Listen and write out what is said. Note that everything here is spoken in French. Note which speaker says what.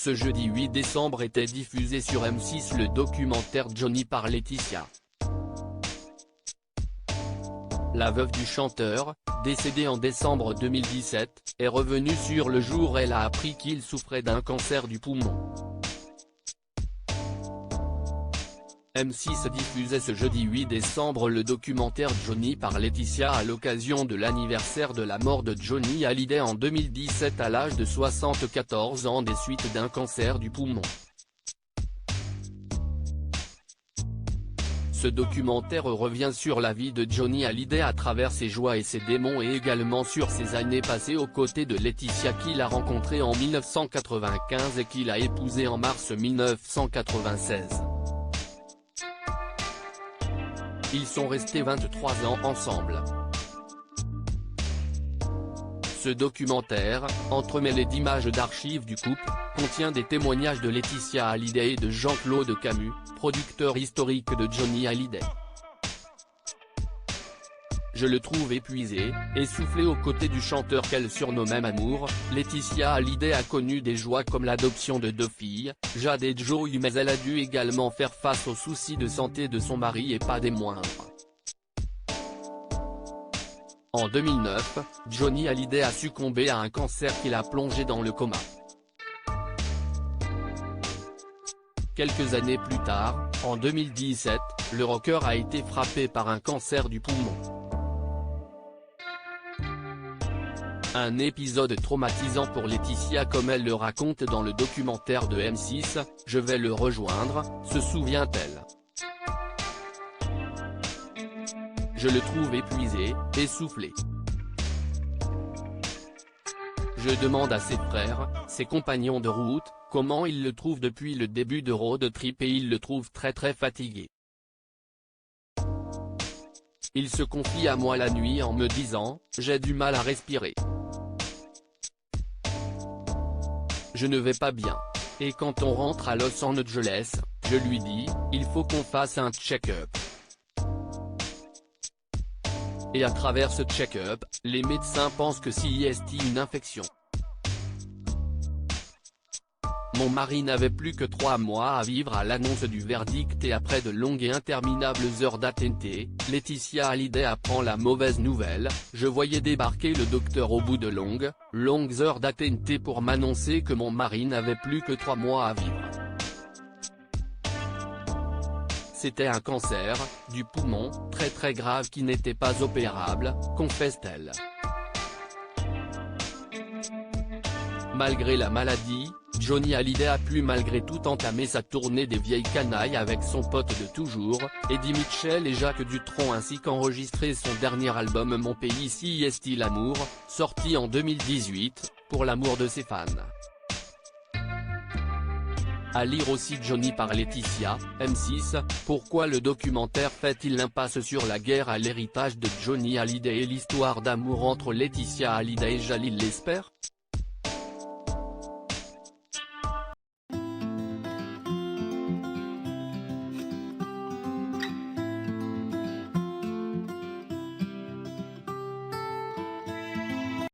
Speaker 1: Ce jeudi 8 décembre était diffusé sur M6 le documentaire Johnny par Laetitia. La veuve du chanteur, décédée en décembre 2017, est revenue sur le jour où elle a appris qu'il souffrait d'un cancer du poumon. M6 diffusait ce jeudi 8 décembre le documentaire Johnny par Laetitia à l'occasion de l'anniversaire de la mort de Johnny Hallyday en 2017 à l'âge de 74 ans des suites d'un cancer du poumon. Ce documentaire revient sur la vie de Johnny Hallyday à travers ses joies et ses démons et également sur ses années passées aux côtés de Laetitia qu'il a rencontrée en 1995 et qu'il a épousée en mars 1996. Ils sont restés 23 ans ensemble. Ce documentaire, entremêlé d'images d'archives du couple, contient des témoignages de Laetitia Hallyday et de Jean-Claude Camus, producteur historique de Johnny Hallyday. Je le trouve épuisé, essoufflé aux côtés du chanteur qu'elle surnommait Amour. Laetitia Hallyday a connu des joies comme l'adoption de 2 filles, Jade et Joy, mais elle a dû également faire face aux soucis de santé de son mari et pas des moindres. En 2009, Johnny Hallyday a succombé à un cancer qui l'a plongé dans le coma. Quelques années plus tard, en 2017, le rocker a été frappé par un cancer du poumon. Un épisode traumatisant pour Laetitia comme elle le raconte dans le documentaire de M6, Je vais le rejoindre, se souvient-elle. Je le trouve épuisé, essoufflé. Je demande à ses frères, ses compagnons de route, comment ils le trouvent depuis le début de Road Trip et ils le trouvent très fatigué. Il se confie à moi la nuit en me disant, j'ai du mal à respirer. Je ne vais pas bien. Et quand on rentre à Los Angeles, je lui dis, il faut qu'on fasse un check-up. Et à travers ce check-up, les médecins pensent que c'est une infection. Mon mari n'avait plus que 3 mois à vivre à l'annonce du verdict et après de longues et interminables heures d'attente, Laetitia Hallyday apprend la mauvaise nouvelle. Je voyais débarquer le docteur au bout de longues heures d'attente pour m'annoncer que mon mari n'avait plus que 3 mois à vivre. C'était un cancer du poumon, très grave qui n'était pas opérable, confesse-t-elle. Malgré la maladie, Johnny Hallyday a pu malgré tout entamer sa tournée des vieilles canailles avec son pote de toujours, Eddie Mitchell et Jacques Dutronc ainsi qu'enregistrer son dernier album Mon pays si est-il l'amour, sorti en 2018, pour l'amour de ses fans. À lire aussi Johnny par Laetitia, M6, pourquoi le documentaire fait-il l'impasse sur la guerre à l'héritage de Johnny Hallyday et l'histoire d'amour entre Laetitia Hallyday et Jalil Lesper ?